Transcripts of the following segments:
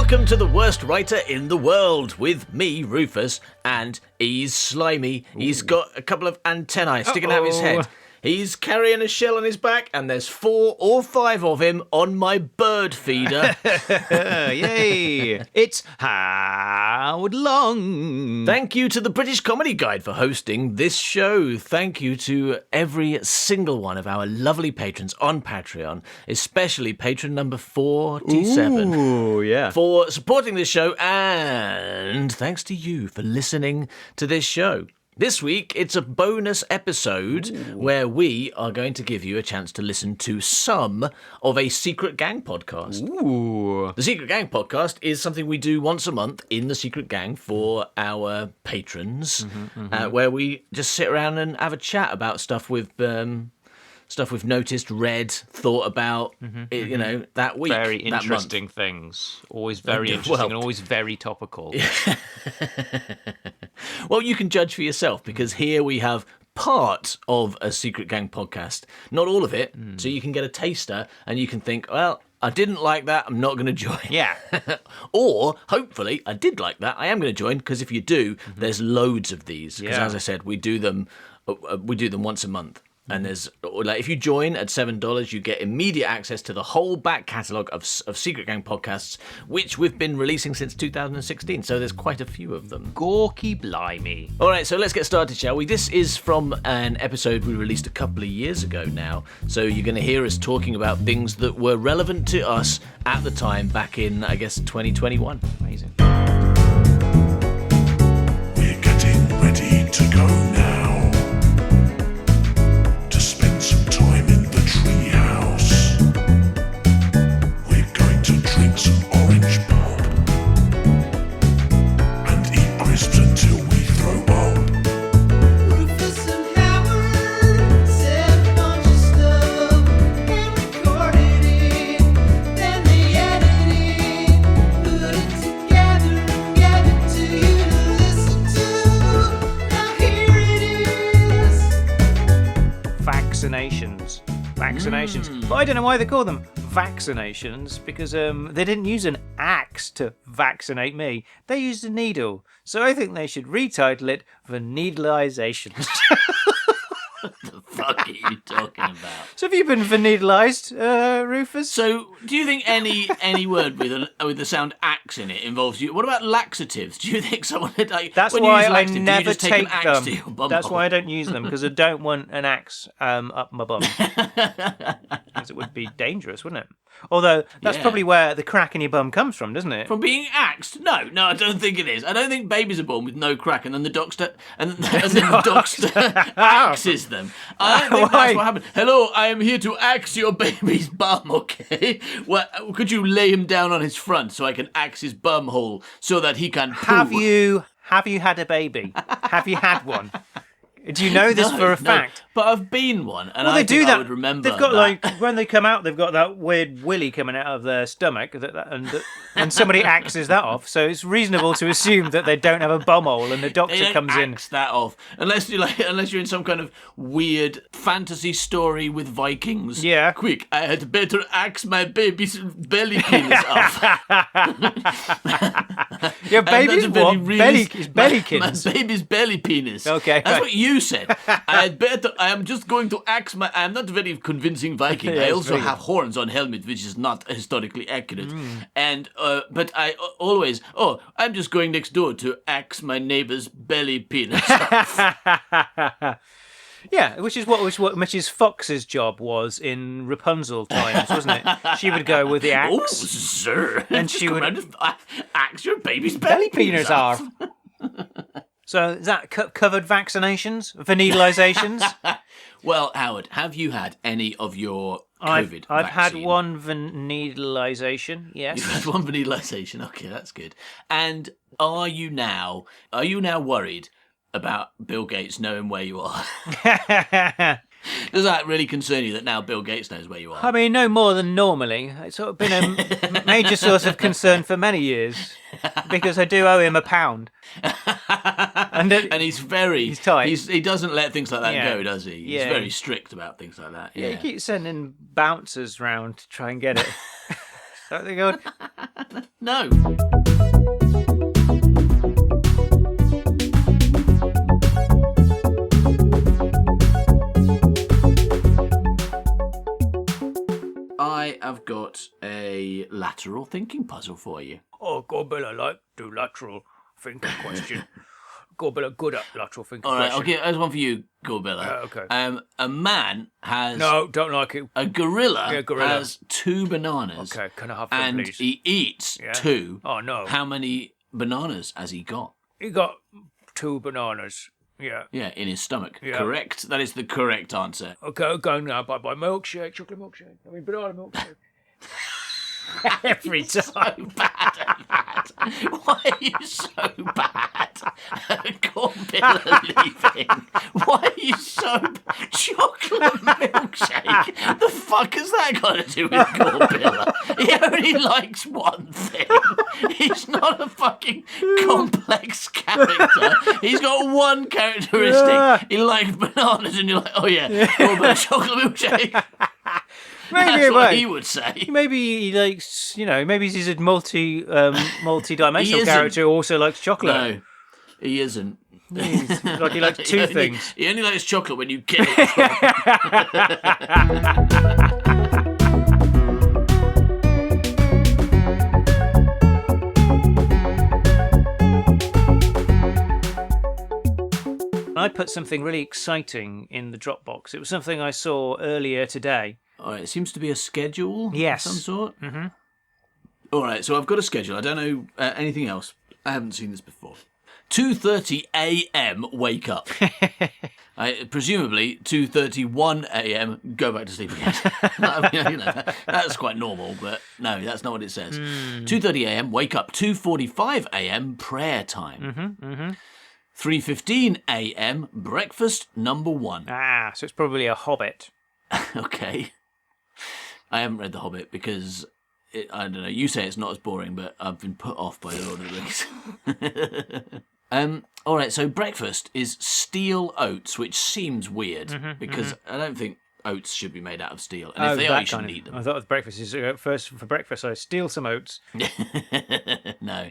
Welcome to the worst writer in the world with me, Rufus, and he's slimy. Ooh. He's got a couple of antennae sticking out of his head. He's carrying a shell on his back, and there's 4 or 5 of him on my bird feeder. Yay! It's Howard Long. Thank you to the British Comedy Guide for hosting this show. Thank you to every single one of our lovely patrons on Patreon, especially patron number 47. Ooh, yeah. For supporting this show, and thanks to you for listening to this show. This week, it's a bonus episode where we are going to give you a chance to listen to some of a Secret Gang podcast. Ooh. The Secret Gang podcast is something we do once a month in the Secret Gang for our patrons, where we just sit around and have a chat about stuff we've noticed, read, thought about, that week. Very interesting things. Always very interesting and always very topical. Well, you can judge for yourself, because here we have part of a Secret Gang podcast. Not all of it, so you can get a taster and you can think, well, I didn't like that, I'm not going to join. Yeah. Or, hopefully, I did like that, I am going to join, because if you do, there's loads of these. Because as I said, we do them once a month. And there's, like, if you join at $7, you get immediate access to the whole back catalogue of Secret Gang podcasts, which we've been releasing since 2016. So there's quite a few of them. Gawky blimey. All right, so let's get started, shall we? This is from an episode we released a couple of years ago now. So you're going to hear us talking about things that were relevant to us at the time back in, I guess, 2021. Amazing. We're getting ready to go now. Some orange pop and eat crisps until we throw up. Rufus and Howard said a bunch of stuff and recorded it, then they edited it, put it together and gave it to you to listen to. Now here it is. Vaccinations. But I don't know why they call them vaccinations, because they didn't use an axe to vaccinate me. They used a needle. So I think they should retitle it Vanidalization. What the fuck are you talking about? So have you been vanidalized, Rufus? So, do you think any word with the sound axe in it involves you? What about laxatives? Do you think someone like That's when why you use I laxative, never do you just take take an axe them. to your bum That's hole? why I don't use them, because I don't want an axe up my bum. Because it would be dangerous, wouldn't it? Although that's probably where the crack in your bum comes from, doesn't it? From being axed? No, I don't think it is. I don't think babies are born with no crack, and then the doctor axes them. I don't think that's what happened. Hello, I am here to axe your baby's bum. Okay, well, could you lay him down on his front so I can axe his bum hole so that he can poo? Have you had a baby? Have you had one? Do you know this for a fact? But I've been one, and Well, I they do think that. I would remember. They've got that. like when they come out, they've got that weird willy coming out of their stomach, and somebody axes that off. So it's reasonable to assume that they don't have a bumhole, and the They doctor don't comes in. axe that off unless you're in some kind of weird fantasy story with Vikings. Yeah. Quick, I had better axe my baby's belly penis off. Your And that's baby's a very what? realist- Bellykins. My baby's belly penis. Okay, That's right. what you said. I am just going to axe my... I'm not a very convincing Viking. Yeah, I it's also very have horns on helmet, which is not historically accurate. And, but I always... Oh, I'm just going next door to axe my neighbor's belly penis off. Yeah, which is what Mrs. Fox's job was in Rapunzel times, wasn't it? She would go with the axe. Oh, sir. And she Come would- round and axe your baby's belly Belly penis penis off. off. So is that covered vaccinations? Vanidalizations? Well, Howard, have you had any of your I've COVID had vaccine? one vanidalization, yes. You've had one vanillization. Okay, that's good. And are you now worried about Bill Gates knowing where you are? Does that really concern you that now Bill Gates knows where you are? I mean, no more than normally. It's sort of been a major source of concern for many years because I do owe him £1. And he's he's tight. He doesn't let things like that Yeah. go, does he? He's Yeah. very strict about things like that. yeah, Yeah. he keeps sending bouncers round to try and get it. that what they're called? No. I have got a lateral thinking puzzle for you. Oh, Gorbilla, like do lateral thinking question. Gorbilla good at lateral thinking All right, question. I'll give there's one for you, Gorbilla. Okay. A man has No, don't like it. a gorilla, Yeah, gorilla. has 2 bananas. Okay, can I have them, And please? he eats Yeah. 2. Oh, no. How many bananas has he got? He got 2 bananas. Yeah. Yeah, in his stomach. Yeah. Correct. That is the correct answer. Okay, go now. Bye milkshake, chocolate milkshake. I mean, banana milkshake. Every time. So bad at that. Why are you so bad at Gorbilla leaving? Why are you so chocolate milkshake? The fuck has that got to do with Gorbilla? He only likes one thing. He's not a fucking complex character. He's got one characteristic. He likes bananas, and you're like, oh yeah, Gorbilla chocolate milkshake. Maybe, That's what right. he would say. Maybe he likes, maybe he's a multi-dimensional He isn't. character who also likes chocolate. No, he isn't. He's like he likes two things. He only likes chocolate when you get it. I put something really exciting in the Dropbox. It was something I saw earlier today. All right, it seems to be a schedule Yes. of some sort. Mm-hmm. All right, so I've got a schedule. I don't know anything else. I haven't seen this before. 2:30 a.m. wake up. Presumably 2:31 a.m. go back to sleep again. I mean, that's quite normal, but no, that's not what it says. 2:30 a.m. wake up. 2:45 a.m. prayer time. 3:15 a.m. breakfast number 1. Ah, so it's probably a Hobbit. Okay. I haven't read The Hobbit because, I don't know, you say it's not as boring, but I've been put off by the Lord of the Rings. All right, so breakfast is steel oats, which seems weird because I don't think oats should be made out of steel. And if they are, you shouldn't eat them. I thought breakfast is first for breakfast. I steal some oats. No.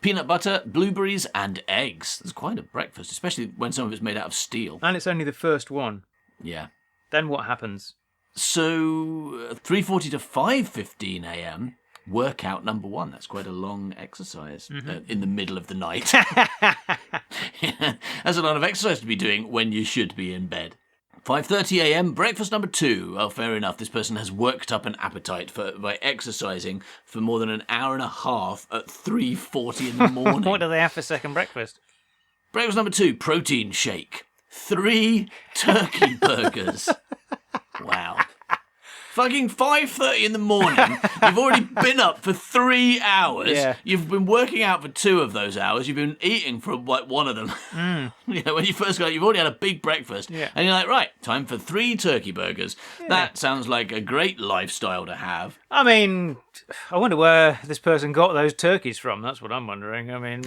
Peanut butter, blueberries, and eggs. That's quite a breakfast, especially when some of it's made out of steel. And it's only the first one. Yeah. Then what happens? So 3:40 to 5:15 a.m. workout number 1. That's quite a long exercise in the middle of the night. Yeah, that's a lot of exercise to be doing when you should be in bed. 5:30 a.m. breakfast number 2. Well, fair enough. This person has worked up an appetite by exercising for more than an hour and a half at 3:40 in the morning. What do they have for second breakfast? Breakfast number 2. Protein shake. 3 turkey burgers. Wow. Fucking 5:30 in the morning. You've already been up for 3 hours. Yeah. You've been working out for 2 of those hours. You've been eating for like 1 of them. When you first got up, you've already had a big breakfast. Yeah. And you're like, right, time for 3 turkey burgers. That sounds like a great lifestyle to have. I mean, I wonder where this person got those turkeys from. That's what I'm wondering. I mean,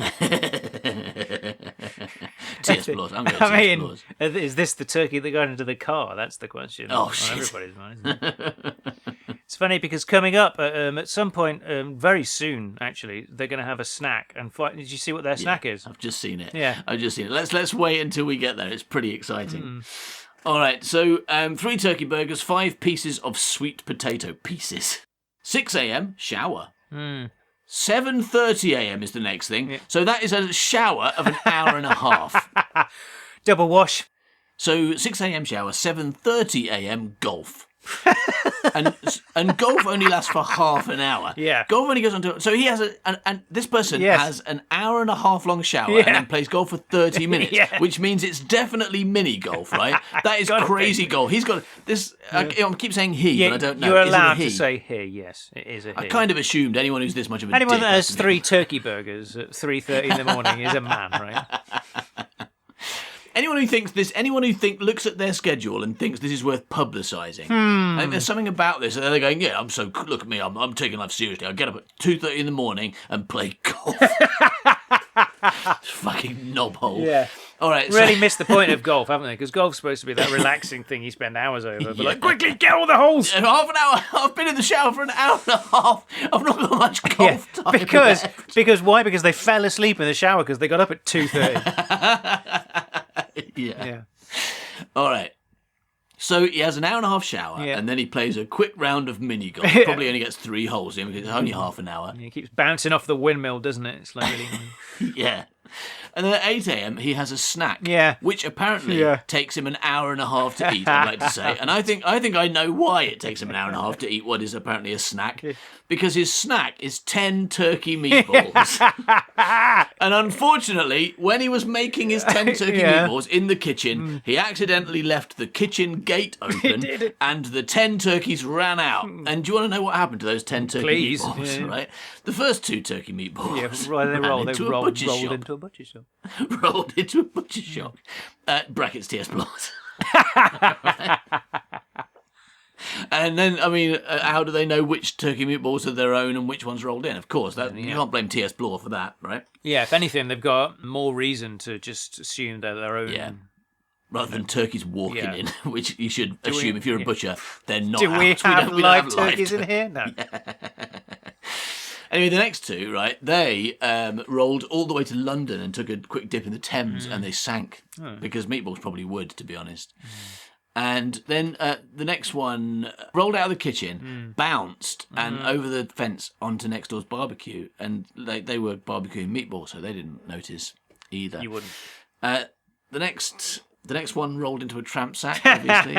T.S. Plus. I'm going to I T.S. mean, Plus. is this the turkey that got into the car? That's the question. Oh, on shit. everybody's mind, isn't it? It's funny because coming up at some point, very soon, actually, they're going to have a snack. And did you see what their snack is? I've just seen it. Yeah. I've just seen it. Let's wait until we get there. It's pretty exciting. All right, so 3 turkey burgers, 5 pieces of sweet potato pieces. 6 a.m. shower. 7:30 a.m. is the next thing. So that is a shower of an hour and a half. Double wash. So 6 a.m. shower, 7:30 a.m. golf. and golf only lasts for half an hour. Yeah. Golf only goes on to... So he has and this person Yes. has an hour and a half long shower Yeah. and then plays golf for 30 minutes, Yeah. which means it's definitely mini golf, right? That is Gotta crazy be. golf. He's got this... I keep saying he, Yeah, but I don't know. you're Is it a allowed he? to say he. Yes, it is a he. I kind of assumed anyone who's this much of a Anyone dick that has to be- 3 turkey burgers at 3:30 in the morning is a man, right? Anyone who looks at their schedule and thinks this is worth publicising. And there's something about this. They're going, yeah, look at me, I'm taking life seriously. I get up at 2:30 in the morning and play golf. Fucking knobhole. Yeah. All right. Really missed the point of golf, haven't they? Because golf's supposed to be that relaxing thing you spend hours over. But like, quickly, get all the holes! In half an hour. I've been in the shower for an hour and a half. I've not got much golf time. Because why? Because they fell asleep in the shower because they got up at 2:30. Yeah. All right. So he has an hour and a half shower, and then he plays a quick round of mini golf. Probably only gets 3 holes in because it's only half an hour. It keeps bouncing off the windmill, doesn't it? It's like really. Yeah. And then at 8 a.m. he has a snack, which apparently takes him an hour and a half to eat, I'd like to say. And I think I know why it takes him an hour and a half to eat what is apparently a snack. Because his snack is 10 turkey meatballs. And unfortunately, when he was making his 10 turkey meatballs in the kitchen, he accidentally left the kitchen gate open and the 10 turkeys ran out. And do you want to know what happened to those 10 turkey meatballs? Right? The first 2 turkey meatballs They rolled into a butcher shop. Rolled into a butcher shop. Brackets TS Plus. And then, I mean, how do they know which turkey meatballs are their own and which ones rolled in? Of course, you can't blame TS Bloor for that, right? Yeah, if anything, they've got more reason to just assume they're their own. Yeah. Rather than turkeys walking in, which you should assume if you're a butcher, they're not. Do we have don't live turkeys in here? No. Anyway, the next 2, right, they rolled all the way to London and took a quick dip in the Thames and they sank because meatballs probably would, to be honest. And then the next one rolled out of the kitchen, bounced, and over the fence onto next door's barbecue. And they were barbecuing meatballs, so they didn't notice either. You wouldn't. The next one rolled into a tramp sack, obviously.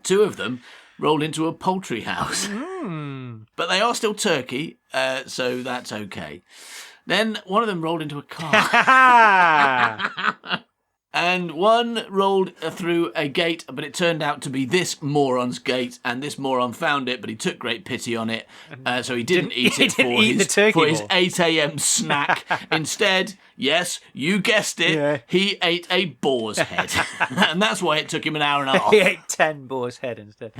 2 of them rolled into a poultry house. But they are still turkey, so that's okay. Then one of them rolled into a car. And one rolled through a gate, but it turned out to be this moron's gate, and this moron found it, but he took great pity on it, so he didn't eat it for his 8 a.m. snack. Instead, yes, you guessed it, he ate a boar's head. And that's why it took him an hour and a half. He ate 10 boar's head instead.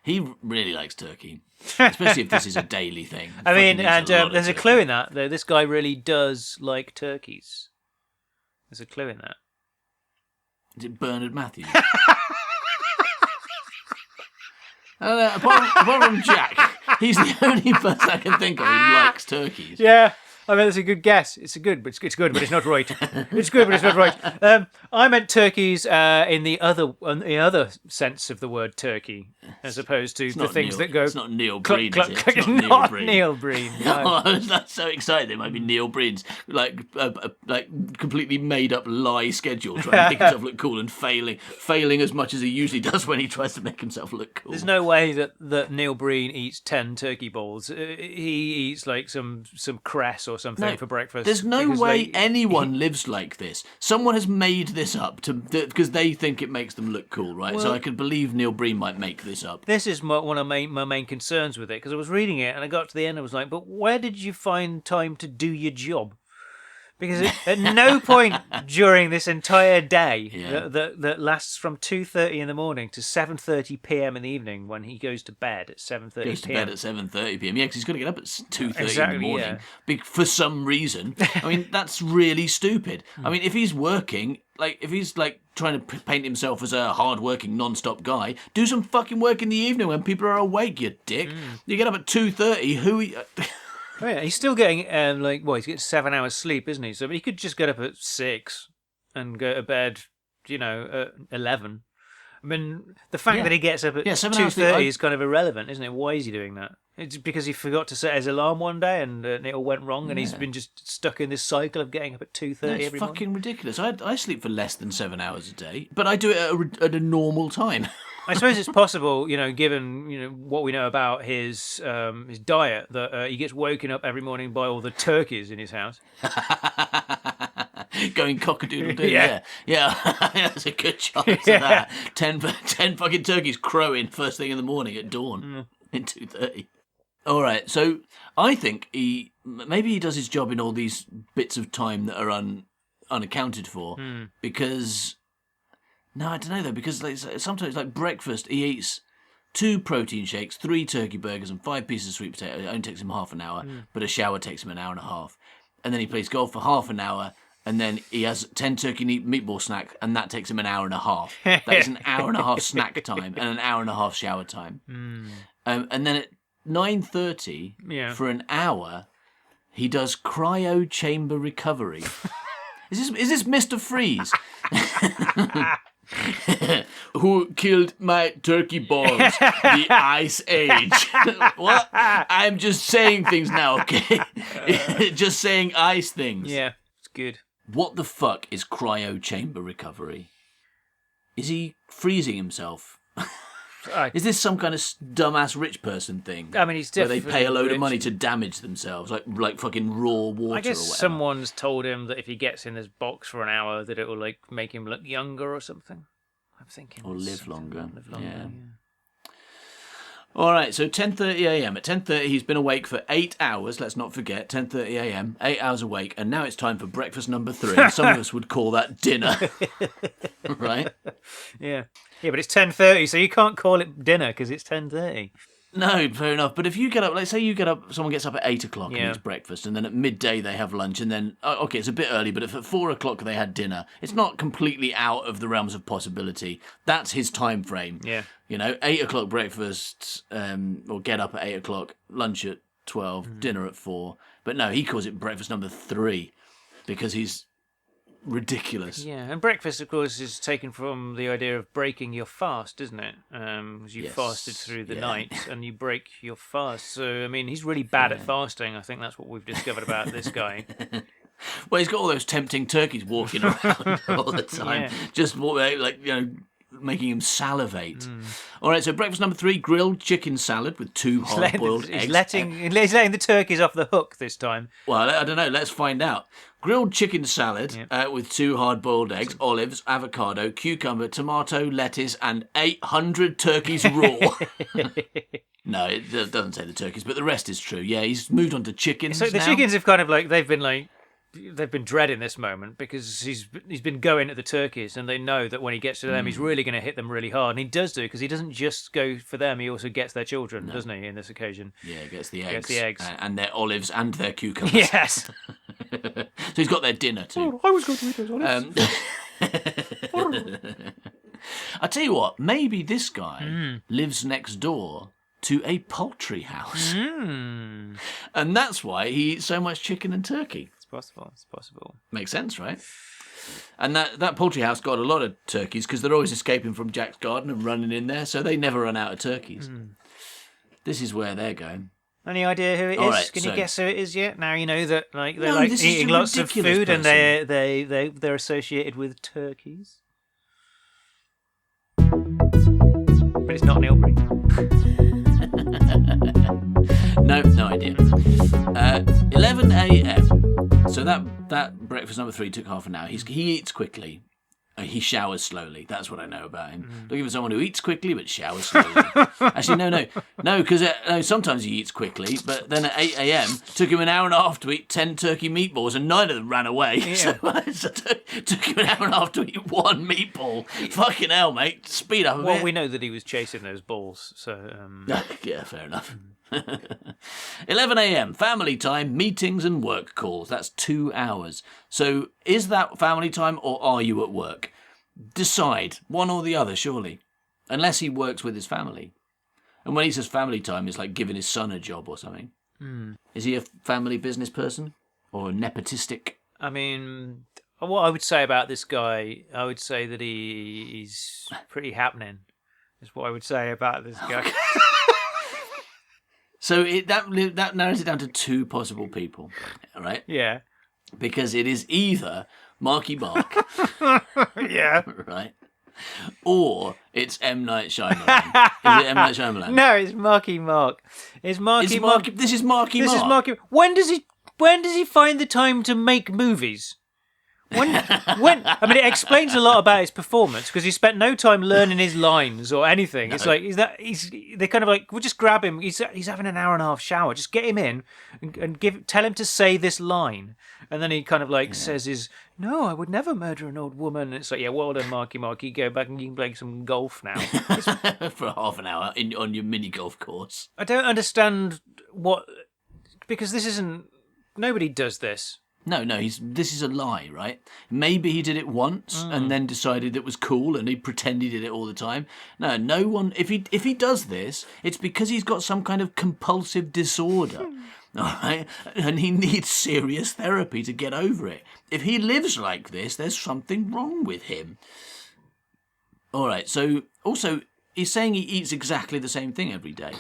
He really likes turkey, especially if this is a daily thing. I mean, and there's a clue in that. This guy really does like turkeys. There's a clue in that. Is it Bernard Matthews? I don't know, apart from Jack, he's the only person I can think of who likes turkeys. Yeah. I mean, it's a good guess. It's good, but it's not right. It's good, but it's not right. I meant turkeys in the other sense of the word turkey, as opposed to the things that go. It's not Neil Breen, is it? It's not Neil Breen. No. Oh, I was so excited. It might be Neil Breen's like completely made up lie schedule, trying to make himself look cool and failing as much as he usually does when he tries to make himself look cool. There's no way that Neil Breen eats 10 turkey balls. He eats like some cress or something for breakfast. There's no way anyone lives like this. Someone has made this up because they think it makes them look cool, right? So I could believe Neil Breen might make this up. This is one of my main concerns with it, because I was reading it and I got to the end and I was like, but where did you find time to do your job? Because at no point during this entire day that lasts from 2:30 in the morning to 7:30 p.m. in the evening, when he goes to bed at 7:30 p.m. Goes to bed at 7:30 p.m. Yeah, because he's got to get up at 2:30 in the morning for some reason. I mean, that's really stupid. I mean, if he's working, if he's trying to paint himself as a hard-working, non-stop guy, do some fucking work in the evening when people are awake, you dick. You get up at 2:30, Oh, yeah, he's still getting he's getting 7 hours sleep, isn't he? So he could just get up at 6 and go to bed, at 11. I mean, the fact that he gets up at 2:30 is kind of irrelevant, isn't it? Why is he doing that? It's because he forgot to set his alarm one day and it all went wrong, and he's been just stuck in this cycle of getting up at 2:30 every morning. It's fucking ridiculous. I sleep for less than 7 hours a day, but I do it at a normal time. I suppose it's possible, given what we know about his diet, that he gets woken up every morning by all the turkeys in his house. Going cock-a-doodle-doo, yeah. That's a good chance of that. 10 fucking turkeys crowing first thing in the morning at dawn in 2:30. All right, so I think maybe he does his job in all these bits of time that are unaccounted for because. No, I don't know though, because sometimes breakfast he eats 2 protein shakes, 3 turkey burgers and 5 pieces of sweet potato. It only takes him half an hour, but a shower takes him an hour and a half. And then he plays golf for half an hour and then he has 10 turkey meatball snack, and that takes him an hour and a half. That is an hour and a half snack time and an hour and a half shower time. And then at 9:30, for an hour, he does cryo chamber recovery. Is this Mr. Freeze? Who killed my turkey balls? The Ice Age. What? I'm just saying things now, okay? Just saying ice things. Yeah, it's good. What the fuck is cryo chamber recovery? Is he freezing himself? Is this some kind of dumbass rich person thing? I mean, he's where they definitely pay a load rich. of money to damage themselves, like fucking raw water I guess or whatever. someone's told him that if he gets in this box for an hour, that it will like make him look younger or something. I'm thinking. Or it's live something longer. like Live longer. Yeah. Yeah. All right, so 10:30 a.m. At 10:30, he's been awake for 8 hours. Let's not forget, 10:30 a.m. 8 hours awake, and now it's time for breakfast number 3. Some of us would call that dinner, right? Yeah, but it's 10:30, so you can't call it dinner because it's 10:30. No, fair enough. But if you get up, let's say you get up, someone gets up at 8 o'clock and Yeah. eats breakfast, and then at midday they have lunch, and then, okay, it's a bit early, but if at 4 o'clock they had dinner, it's not completely out of the realms of possibility. That's his time frame. Yeah. You know, 8 o'clock breakfast, or get up at 8 o'clock, lunch at 12, dinner at 4. But no, he calls it breakfast number 3 because he's ridiculous. Yeah, and breakfast, of course, is taken from the idea of breaking your fast, isn't it? 'Cause you Yes, fasted through the yeah. night, and you break your fast. So, I mean, he's really bad at fasting. I think that's what we've discovered about this guy. Well, he's got all those tempting turkeys walking around all the time, Yeah. just making him salivate. All right, so breakfast number 3: grilled chicken salad with 2 hard-boiled eggs. He's letting the turkeys off the hook this time. Well, I don't know. Let's find out. Grilled chicken salad with 2 hard-boiled eggs, olives, avocado, cucumber, tomato, lettuce, and 800 turkeys raw. No, it doesn't say the turkeys, but the rest is true. Yeah, he's moved on to chickens So the now. chickens have kind of they've been dreading this moment because he's been going at the turkeys, and they know that when he gets to them, he's really going to hit them really hard, and he does do because he doesn't just go for them; he also gets their children, doesn't he? In this occasion, Yeah, gets the eggs. Gets the eggs. And their olives and their cucumbers. yes. So he's got their dinner too. I was going to eat those olives. I tell you what, maybe this guy lives next door to a poultry house. And that's why he eats so much chicken and turkey. It's possible. It's possible. Makes sense, right? And that poultry house got a lot of turkeys because they're always escaping from Jack's garden and running in there, so they never run out of turkeys. This is where they're going. Any idea who it is? All right, Can so- you guess who it is yet? Now you know that they're No, like this is eating a lots of ridiculous food, and person. they're associated with turkeys. But it's not Neil Breen. No idea. 11 a.m. So that breakfast number 3 took half an hour. He eats quickly. He showers slowly. That's what I know about him. Looking for someone who eats quickly but showers slowly. Actually, no, because sometimes he eats quickly, but then at 8 a.m. took him an hour and a half to eat 10 turkey meatballs, and 9 of them ran away. Yeah. So took him an hour and a half to eat 1 meatball. Fucking hell, mate! Speed up a Well, bit. we know that he was chasing those balls, so Yeah, fair enough. 11 a.m. family time, meetings and work calls. That's 2 hours. So is that family time or are you at work? Decide one or the other, surely. Unless he works with his family. And when he says family time, it's like giving his son a job or something. Is he a family business person or nepotistic? I mean, what I would say about this guy, I would say that he's pretty happening. Is what I would say about this guy. So that narrows it down to 2 possible people, all right? Yeah. Because it is either Marky Mark, Yeah. right? Or it's M. Night Shyamalan. Is it M. Night Shyamalan? No, it's Marky Mark. It's Marky Mark. This is Marky This Mark. is Marky. When does he find the time to make movies? When I mean, it explains a lot about his performance because he spent no time learning his lines or anything. It's like they're kind of like, we'll just grab him. He's having an hour and a half shower. Just get him in and tell him to say this line, and then he kind of like says his, "No, I would never murder an old woman." And it's like, yeah, well done, Marky Mark. You go back and you can play some golf now. For half an hour on your mini golf course. I don't understand because this isn't. Nobody does this. No, this is a lie, right? Maybe he did it once and then decided it was cool and he pretended he did it all the time. No one. If he does this, it's because he's got some kind of compulsive disorder, all right? And he needs serious therapy to get over it. If he lives like this, there's something wrong with him. All right. So also, he's saying he eats exactly the same thing every day.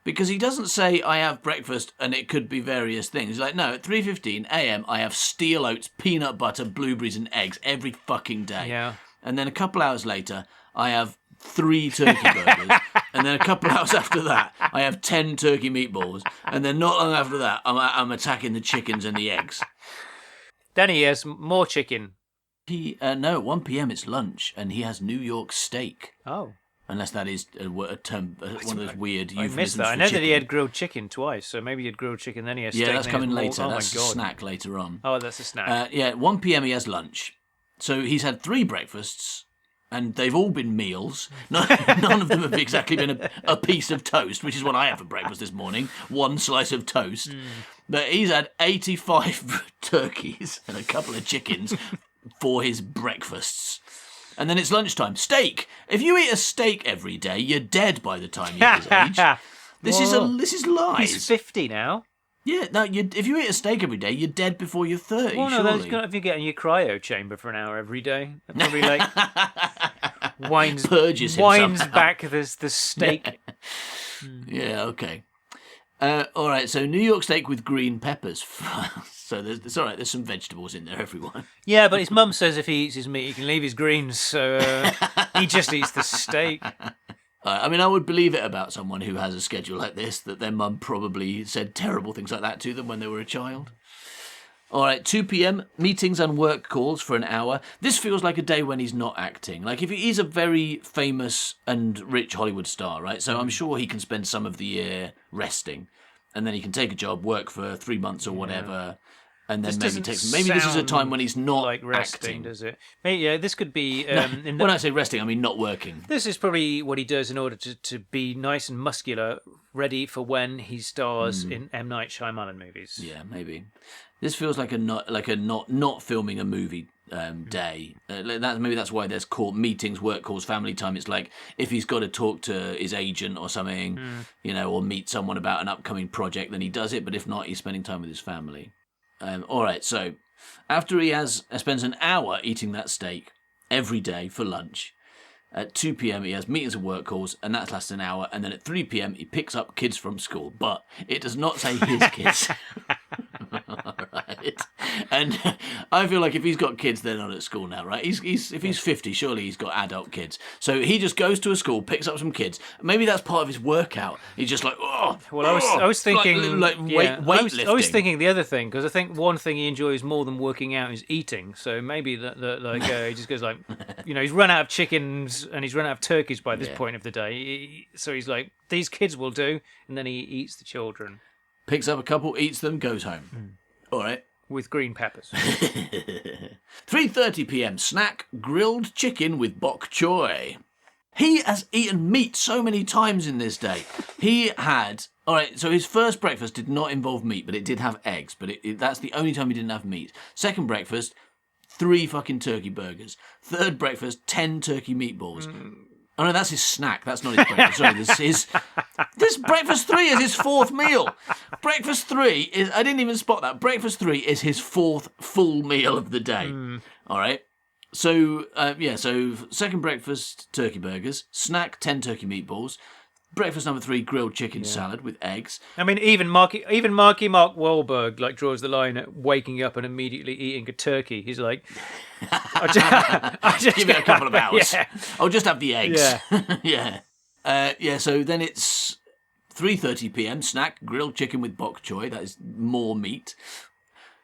Because he doesn't say, I have breakfast and it could be various things. He's like, no, at 3:15 a.m. I have steel oats, peanut butter, blueberries and eggs every fucking day. Yeah. And then a couple hours later, I have 3 turkey burgers. And then a couple hours after that, I have 10 turkey meatballs. And then not long after that, I'm attacking the chickens and the eggs. Then he has more chicken. No, at 1 p.m. it's lunch and he has New York steak. Oh. Unless that is a term, one of those weird I euphemisms missed that. I for know that he chicken. had grilled chicken twice, so maybe he had grilled chicken, then he has steak. Yeah, that's then he coming has later. more. That's Oh a my God. snack later on. Oh, that's a snack. Yeah, at 1 p.m. he has lunch. So he's had 3 breakfasts, and they've all been meals. None of them have exactly been a piece of toast, which is what I had for breakfast this morning. 1 slice of toast. But he's had 85 turkeys and a couple of chickens for his breakfasts. And then it's lunchtime. Steak. If you eat a steak every day, you're dead by the time you hit his age. This is lies. He's 50 now. Yeah, no. If you eat a steak every day, you're dead before you're 30. Well, no, that's surely. got if you get in your cryo chamber for an hour every day. That probably like winds Purges him winds somehow. back the steak. Yeah, okay. All right, so New York steak with green peppers. So it's all right. There's some vegetables in there, everyone. Yeah, but his mum says if he eats his meat, he can leave his greens, so he just eats the steak. I mean, I would believe it about someone who has a schedule like this, that their mum probably said terrible things like that to them when they were a child. All right, 2 p.m, meetings and work calls for an hour. This feels like a day when he's not acting. Like, if he's a very famous and rich Hollywood star, right? So I'm sure he can spend some of the year resting. And then he can take a job, work for 3 months or whatever, and then This maybe doesn't maybe this is a sound time when he's not like resting, acting. does it? Maybe, yeah, this could be. In the, When I say resting, I mean not working. this is probably what he does in order to be nice and muscular, ready for when he stars in M. Night Shyamalan movies. Yeah, maybe. This feels like a not filming a movie day. Maybe that's why there's meetings, work calls, family time. It's like if he's got to talk to his agent or something, or meet someone about an upcoming project, then he does it. But if not, he's spending time with his family. All right, so after he spends an hour eating that steak every day for lunch, at 2 p.m. he has meetings and work calls, and that lasts an hour. And then at 3 p.m. he picks up kids from school, but it does not say his kids. Right. And I feel like if he's got kids, they're not at school now, right? If he's 50, surely he's got adult kids. So he just goes to a school, picks up some kids. Maybe that's part of his workout. He's just like, Well, I was thinking, weightlifting. I was thinking the other thing, because I think one thing he enjoys more than working out is eating. So maybe he just goes like, he's run out of chickens and he's run out of turkeys by this point of the day. So he's like, these kids will do, and then he eats the children Picks up a couple, eats them, goes home. All right. with green peppers. 3:30 p.m. snack, grilled chicken with bok choy. He has eaten meat so many times in this day. He had... All right, so his first breakfast did not involve meat, but it did have eggs. But that's the only time he didn't have meat. Second breakfast, 3 fucking turkey burgers. Third breakfast, 10 turkey meatballs. Oh no, that's his snack. That's not his breakfast. Sorry, this breakfast 3 is his 4th meal. Breakfast 3 is... I didn't even spot that. Breakfast 3 is his 4th full meal of the day. All right. So, so second breakfast, turkey burgers. Snack, 10 turkey meatballs. Breakfast number 3, grilled chicken salad with eggs. I mean, even Mark Wahlberg draws the line at waking up and immediately eating a turkey. He's like, I just Give it a couple of hours. Yeah. I'll just have the eggs. Yeah. yeah. So then it's 3:30 p.m. snack, grilled chicken with bok choy. That is more meat.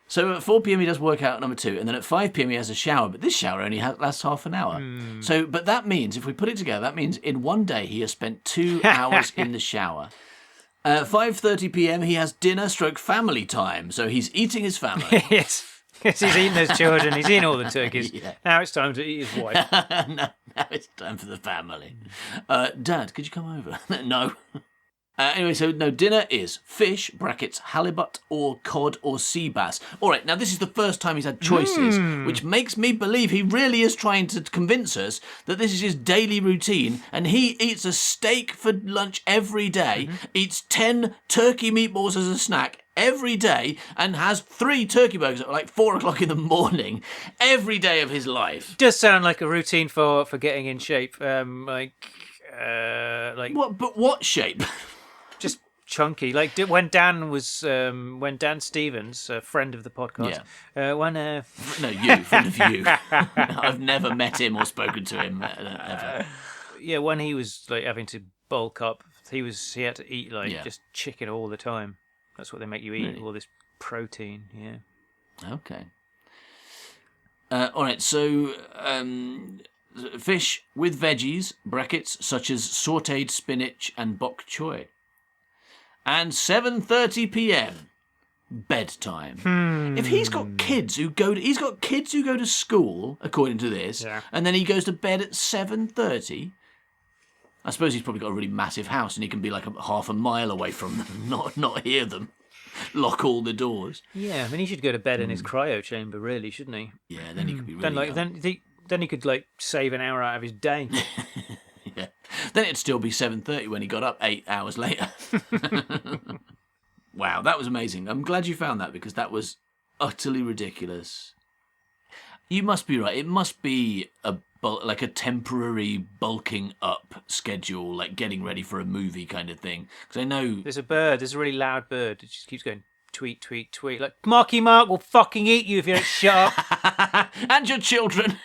So at 4 p.m. he does workout number 2, and then at 5 p.m. he has a shower. But this shower only lasts half an hour. So, but that means, if we put it together, that means in one day he has spent 2 hours in the shower. 5:30 p.m. he has dinner/family time. So he's eating his family. Yes, he's eating those children. He's eating all the turkeys. Yeah. Now it's time to eat his wife. Now it's time for the family. Dad, could you come over? No. Anyway, so no, dinner is fish, brackets, halibut, or cod, or sea bass. All right, now this is the first time he's had choices, which makes me believe he really is trying to convince us that this is his daily routine, and he eats a steak for lunch every day, eats 10 turkey meatballs as a snack every day, and has 3 turkey burgers at like 4 o'clock in the morning every day of his life. Does sound like a routine for getting in shape. Like What? But what shape? just chunky. Like when Dan Stevens, a friend of the podcast, No, you, friend of you. I've never met him or spoken to him ever. when he was like having to bulk up, he had to eat just chicken all the time. That's what they make you eat, Really? all this protein. Yeah. Okay. All right, so fish with veggies, brackets, such as sautéed spinach and bok choy. And 7:30 p.m. bedtime. If he's got kids who go to school, according to this, and then he goes to bed at 7:30. I suppose he's probably got a really massive house and he can be like half a mile away from them and not hear them. Lock all the doors. Yeah, I mean, he should go to bed in his cryo chamber, really, shouldn't he? Yeah, then he could be really Then he could save an hour out of his day. Yeah. Then it'd still be 7:30 when he got up 8 hours later. Wow, that was amazing. I'm glad you found that because that was utterly ridiculous. You must be right. It must be a temporary bulking up schedule, like getting ready for a movie kind of thing. Because I know There's a really loud bird. It just keeps going tweet, tweet, tweet. Like, Marky Mark will fucking eat you if you don't shut up. and your children.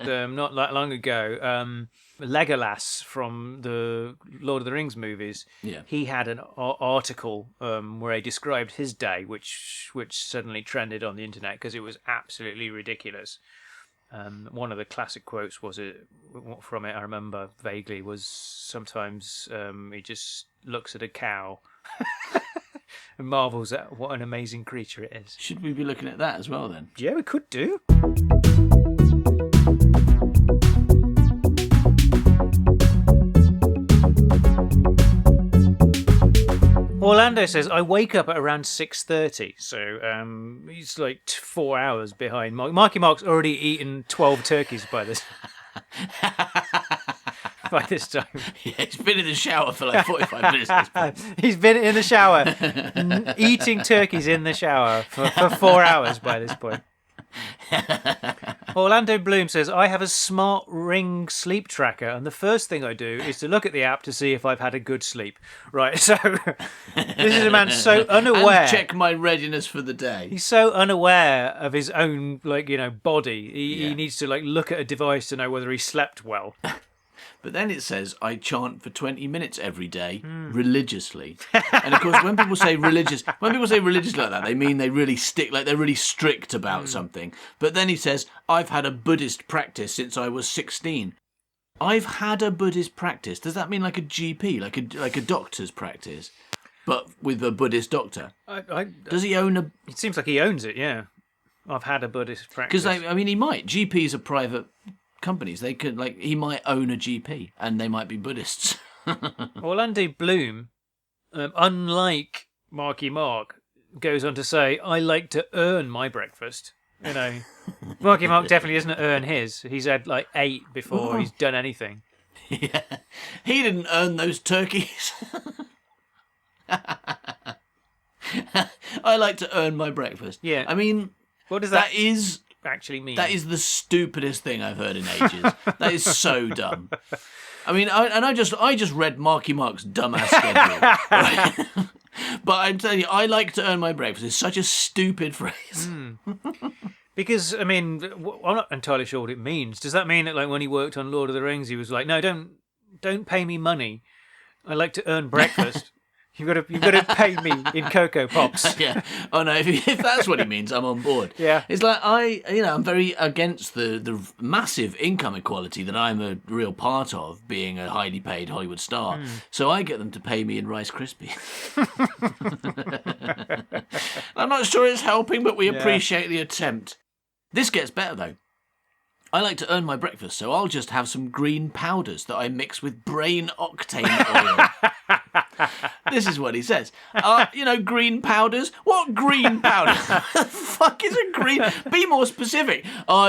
Not that long ago, Legolas from the Lord of the Rings movies, he had an article where he described his day, which suddenly trended on the internet because it was absolutely ridiculous. One of the classic quotes from it, I remember vaguely, was sometimes he just looks at a cow and marvels at what an amazing creature it is. Should we be looking at that as well then? Yeah, we could do. Orlando says, I wake up at around 6:30, so he's like 4 hours behind Mark. Marky Mark's already eaten 12 turkeys by this time. Yeah, he's been in the shower for like 45 minutes at this point. He's been in the shower, eating turkeys in the shower for 4 hours by this point. Orlando Bloom says, I have a smart Ring sleep tracker, and the first thing I do is to look at the app to see if I've had a good sleep. Right, so this is a man so unaware. And check my readiness for the day. He's so unaware of his own, body. He needs to look at a device to know whether he slept well. But then it says, I chant for 20 minutes every day, religiously. And of course, when people say religious like that, they mean they really stick, like they're really strict about something. But then he says, I've had a Buddhist practice since I was 16. I've had a Buddhist practice. Does that mean like a GP, like a doctor's practice, but with a Buddhist doctor? Does he own a... It seems like he owns it, yeah. I've had a Buddhist practice. Because, he might. GPs are private companies. They could, he might own a GP and they might be Buddhists. Orlando Bloom, unlike Marky Mark, goes on to say, I like to earn my breakfast. Marky Mark definitely doesn't earn his. He's had 8 before he's done anything. Yeah. He didn't earn those turkeys. I like to earn my breakfast. Yeah. What does that is actually mean? That is the stupidest thing I've heard in ages. That is so dumb. I just read Marky Mark's dumbass schedule. Right? But I'm telling you, I like to earn my breakfast. It's such a stupid phrase. Because, I'm not entirely sure what it means. Does that mean that, when he worked on Lord of the Rings, he was like, no, don't pay me money. I like to earn breakfast. You've got to pay me in Cocoa Pops. Yeah. Oh no, if that's what he means, I'm on board. Yeah. It's like I'm very against the massive income equality that I'm a real part of, being a highly paid Hollywood star. So I get them to pay me in Rice Krispies. I'm not sure it's helping, but we appreciate the attempt. This gets better though. I like to earn my breakfast, so I'll just have some green powders that I mix with brain octane oil. This is what he says. Green powders? What green powder? The fuck is a green? Be more specific.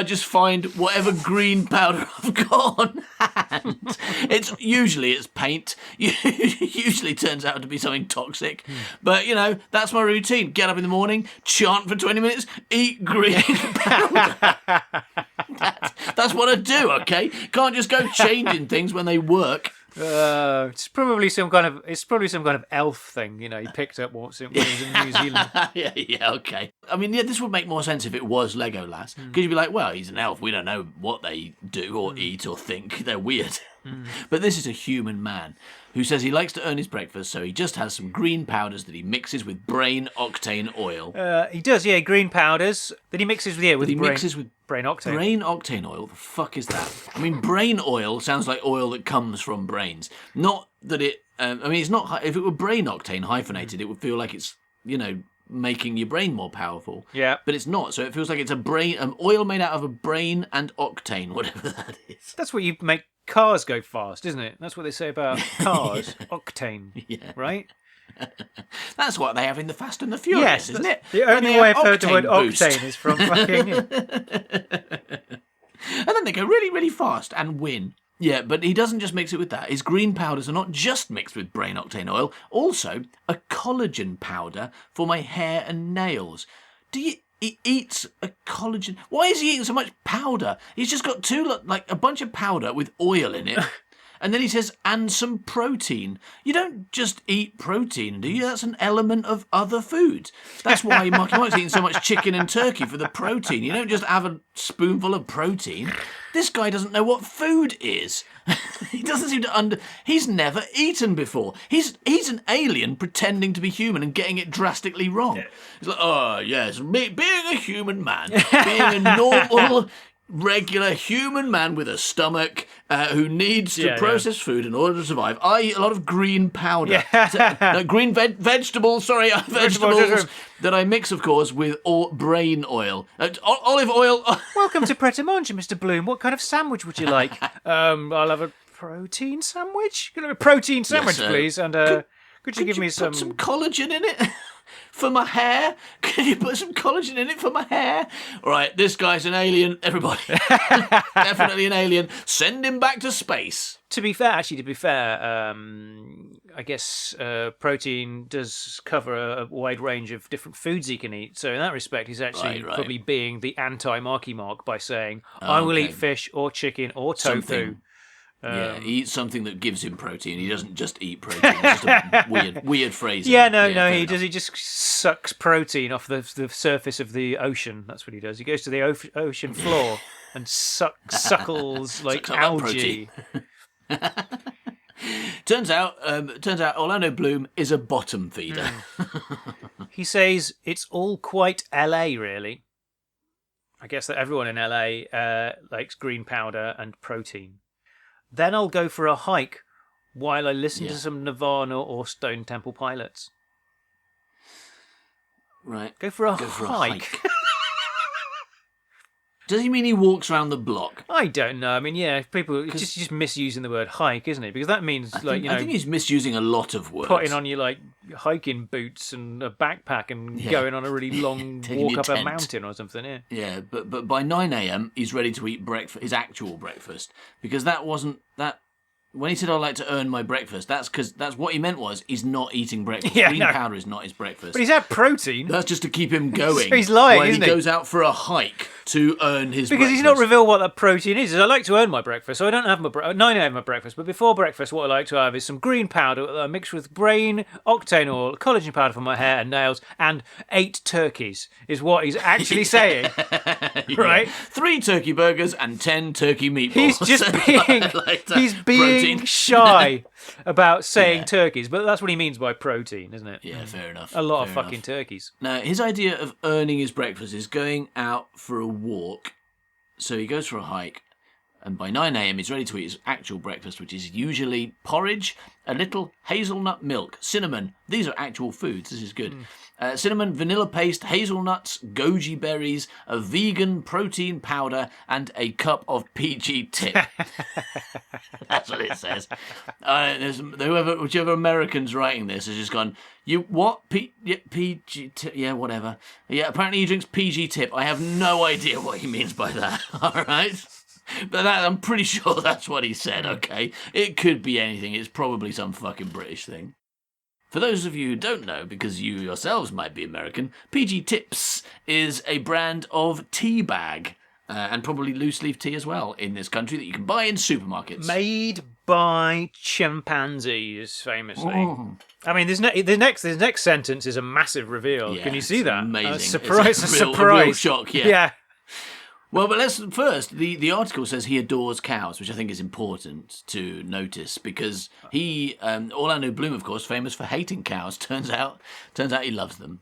Just find whatever green powder I've got on hand. It's paint. Usually turns out to be something toxic. But, that's my routine. Get up in the morning, chant for 20 minutes, eat green powder. That's what I do, okay? Can't just go changing things when they work. It's probably some kind of elf thing, he picked up when he was in New Zealand. yeah, okay. I mean, this would make more sense if it was Legolas, because you'd be like, well, he's an elf. We don't know what they do or eat or think. They're weird. But this is a human man who says he likes to earn his breakfast, so he just has some green powders that he mixes with brain octane oil. He does, green powders that he mixes with brain octane. Brain octane oil? The fuck is that? I mean, brain oil sounds like oil that comes from brains. Not that it... it's not... If it were brain octane hyphenated, it would feel like it's, making your brain more powerful. Yeah. But it's not. So it feels like it's oil made out of a brain and octane, whatever that is. That's what you make cars go fast, isn't it? That's what they say about cars. Octane. Yeah. Right? That's what they have in the Fast and the Furious, isn't it? The only way I've heard the word octane is from fucking... And then they go really, really fast and win. Yeah, but he doesn't just mix it with that. His green powders are not just mixed with brain octane oil, also a collagen powder for my hair and nails. He eats a collagen... Why is he eating so much powder? He's just got a bunch of powder with oil in it. And then he says, and some protein. You don't just eat protein, do you? That's an element of other foods. That's why Marky Mark's eating so much chicken and turkey for the protein. You don't just have a spoonful of protein. This guy doesn't know what food is. He doesn't seem to He's never eaten before. He's an alien pretending to be human and getting it drastically wrong. He's like, oh, yes, being a human man, being a normal... regular human man with a stomach who needs to process food in order to survive. I eat a lot of green powder. Green vegetables, vegetables that I mix, of course, with brain oil. Olive oil. Welcome to Pret a Manger, Mr. Bloom. What kind of sandwich would you like? I'll have a protein sandwich. Could I have a protein sandwich, please? And could you give me put some collagen in it? For my hair? Can you put some collagen in it for my hair? All right, this guy's an alien, everybody. Definitely an alien. Send him back to space. To be fair, I guess protein does cover a wide range of different foods he can eat. So in that respect, he's actually probably being the anti-Marky Mark by saying, I will eat fish or chicken or tofu. He eats something that gives him protein. He doesn't just eat protein. It's just a weird phrase. He does. He just sucks protein off the surface of the ocean. That's what he does. He goes to the ocean floor and suckles like algae. Turns out Orlando Bloom is a bottom feeder. He says it's all quite LA, really. I guess that everyone in LA likes green powder and protein. Then I'll go for a hike while I listen to some Nirvana or Stone Temple Pilots. Right. Go for a hike. Does he mean he walks around the block? I don't know. I mean, people just misusing the word hike, isn't it? Because that means I think he's misusing a lot of words. Putting on your hiking boots and a backpack and going on a really long walk up a mountain or something. Yeah. Yeah, but by 9 a.m. he's ready to eat his actual breakfast, because that wasn't that. When he said, I'd like to earn my breakfast, that's what he meant was he's not eating breakfast. Green powder is not his breakfast. But he's had protein. That's just to keep him going. So he's lying, while isn't he goes out for a hike to earn his breakfast. Because he's not revealed what that protein is. I like to earn my breakfast, so I don't have 9 a.m. my breakfast. But before breakfast, what I like to have is some green powder that I mix with brain octane oil, collagen powder for my hair and nails, and 8 turkeys, is what he's actually saying. Right? 3 turkey burgers and 10 turkey meatballs. He's being shy about saying turkeys, but that's what he means by protein, isn't it? Yeah, fair enough. A lot of fucking turkeys. Now, his idea of earning his breakfast is going out for a walk. So he goes for a hike, and by 9 a.m. he's ready to eat his actual breakfast, which is usually porridge, a little hazelnut milk, cinnamon. These are actual foods. This is good. Cinnamon, vanilla paste, hazelnuts, goji berries, a vegan protein powder, and a cup of PG tip. That's what it says. Whichever American's writing this has just gone, you what? PG tip? Yeah, whatever. Yeah, apparently he drinks PG tip. I have no idea what he means by that. All right? But I'm pretty sure that's what he said, okay? It could be anything. It's probably some fucking British thing. For those of you who don't know, because you yourselves might be American, PG Tips is a brand of tea bag, and probably loose leaf tea as well, in this country that you can buy in supermarkets. Made by chimpanzees, famously. I mean, the next sentence is a massive reveal. Yeah, Can you see it's that? amazing. A surprise! It's A a real surprise! shock, yeah. Yeah. Well, but let's first, the article says he adores cows, which I think is important to notice, because he, Orlando Bloom, of course, famous for hating cows, turns out he loves them.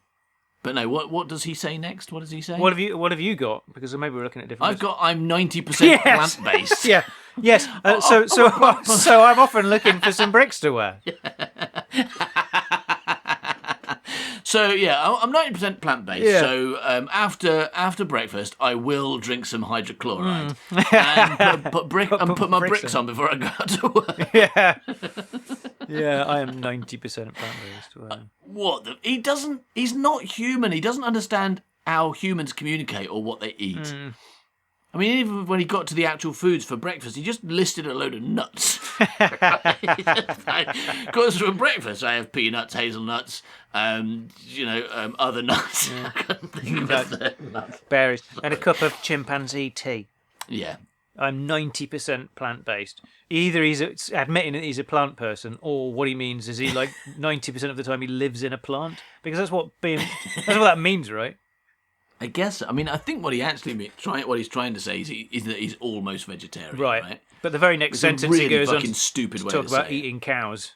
But no, what does he say next? What does he say? What have you got? Because maybe we're looking at different. I'm 90% plant-based. Yeah. Yes. So I'm often looking for some bricks to wear. So yeah, I'm 90% plant-based. Yeah. So after breakfast, I will drink some hydrochloride and put my bricks on before I go out to work. Yeah. Yeah, I am 90% plant-based. Well. What? He's not human. He doesn't understand how humans communicate or what they eat. I mean, even when he got to the actual foods for breakfast, he just listed a load of nuts. Because for breakfast, I have peanuts, hazelnuts, other nuts. Yeah. I couldn't think of a third nut. Berries and a cup of chimpanzee tea. Yeah. I'm 90% plant-based. Either he's admitting that he's a plant person, or what he means is he 90% of the time he lives in a plant, because that's what that means, right? I guess. I mean, I think what he actually what he's trying to say is that he's almost vegetarian, right? But the very next It's sentence a really he goes on fucking stupid to way talk to about say it. eating cows.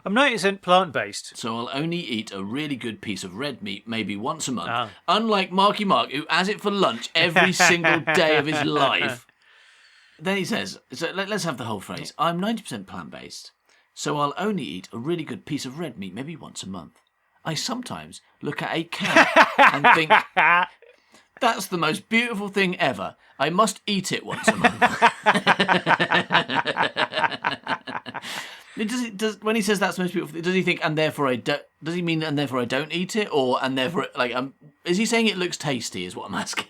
I'm 90% plant-based. So I'll only eat a really good piece of red meat maybe once a month. Ah. Unlike Marky Mark, who has it for lunch every single day of his life. Then he says, so let's have the whole phrase. I'm 90% plant-based, so I'll only eat a really good piece of red meat maybe once a month. I sometimes look at a cow and think, that's the most beautiful thing ever. I must eat it once a month. When he says that's the most beautiful thing, does he think, and therefore I don't? Does he mean, and therefore I don't eat it, or and therefore is he saying it looks tasty? Is what I'm asking.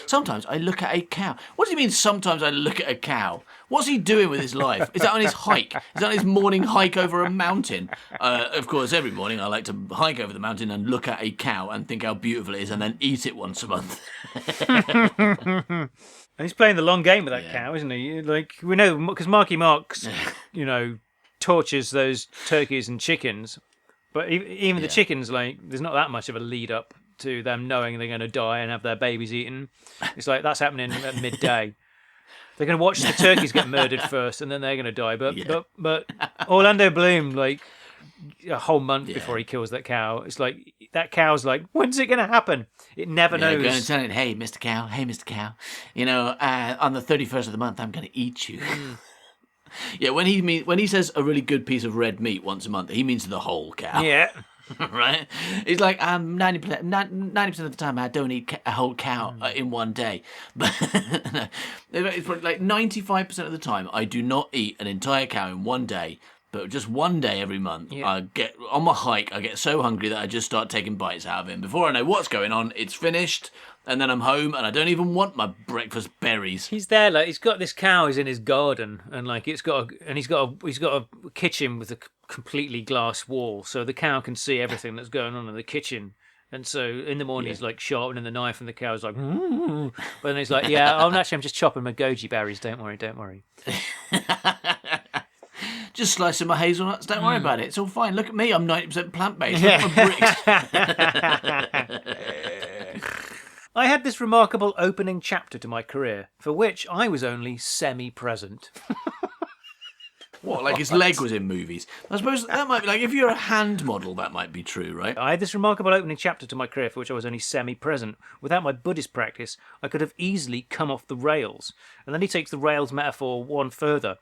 Sometimes I look at a cow. What does he mean? Sometimes I look at a cow. What's he doing with his life? Is that on his hike? Is that on his morning hike over a mountain? Of course, every morning I like to hike over the mountain and look at a cow and think how beautiful it is, and then eat it once a month. And he's playing the long game with that cow, isn't he? Like, we know, because Marky Mark's, tortures those turkeys and chickens. But even the chickens, there's not that much of a lead up to them knowing they're going to die and have their babies eaten. It's like that's happening at midday. They're going to watch the turkeys get murdered first, and then they're going to die. But Orlando Bloom, a whole month before he kills that cow, it's like that cow's like, when's it going to happen? It never knows. Going and telling it, hey, Mr. Cow, on the 31st of the month, I'm going to eat you. Yeah, when he says a really good piece of red meat once a month, he means the whole cow. Yeah. Right? It's like 90% of the time I don't eat a whole cow in one day. But it's probably like 95% of the time I do not eat an entire cow in one day. But just one day every month, I get on my hike, I get so hungry that I just start taking bites out of him. Before I know what's going on, it's finished, and then I'm home, and I don't even want my breakfast berries. He's there, he's got this cow is in his garden, and he's got a kitchen with a completely glass wall, so the cow can see everything that's going on in the kitchen. And so in the morning he's sharpening the knife, and the cow's like, but then he's like, I'm just chopping my goji berries. Don't worry. Just slicing my hazelnuts, don't worry about it. It's all fine. Look at me, I'm 90% plant-based. Look at my bricks. I had this remarkable opening chapter to my career, for which I was only semi-present. What, like his leg was in movies? I suppose that might be, like, if you're a hand model, that might be true, right? I had this remarkable opening chapter to my career for which I was only semi-present. Without my Buddhist practice, I could have easily come off the rails. And then he takes the rails metaphor one further.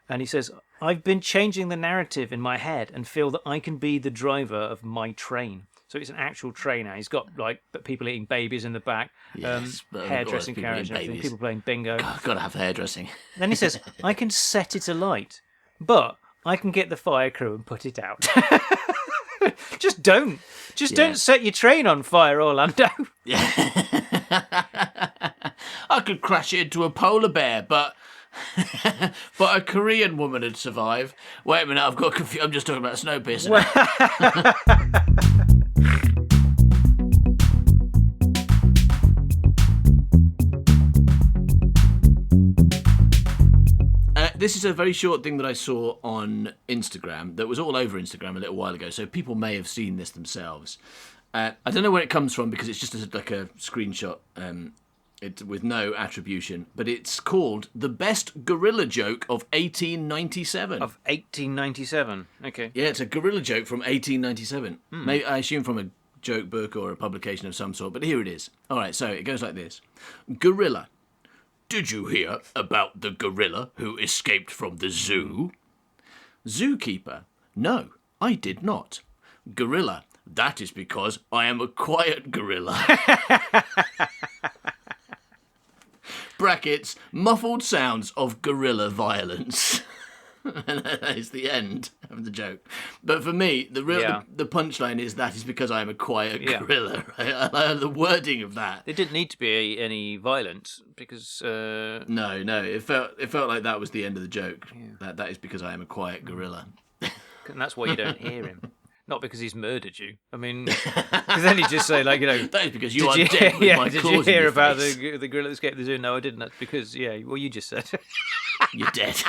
And he says, I've been changing the narrative in my head and feel that I can be the driver of my train. So it's an actual train now. He's got, like, people eating babies in the back, Yes, but of hairdressing course, people carriage eating and everything, babies. people playing bingo. I've got to have hairdressing. Then he says, I can set it alight, but I can get the fire crew and put it out. Just don't. Just Yeah. don't set your train on fire, Orlando. I could crash it into a polar bear, but but a Korean woman would survive. Wait a minute, I've got confused. I'm just talking about Snowpiercer. This is a very short thing that I saw on Instagram that was all over Instagram a little while ago, so people may have seen this themselves. I don't know where it comes from because it's just like a screenshot with no attribution, but it's called The Best Gorilla Joke of 1897. Of 1897. Okay. Yeah, it's a gorilla joke from 1897. Maybe, I assume from a joke book or a publication of some sort, but here it is. All right, so it goes like this. Gorilla. Did you hear about the gorilla who escaped from the zoo? Zookeeper. No, I did not. Gorilla. That is because I am a quiet gorilla. Brackets, muffled sounds of gorilla violence. And that is the end of the joke. But for me, the punchline is that is because I am a quiet gorilla. Right? I like the wording of that. There didn't need to be any violence because... No, it felt like that was the end of the joke. Yeah. That is because I am a quiet gorilla. And that's why you don't hear him. Not because he's murdered you. I mean, because then he'd just say, like, you know... That is because you are dead with my did claws you in hear your about face. the gorilla that escaped the zoo? No, I didn't. That's because, well, you just said. You're dead.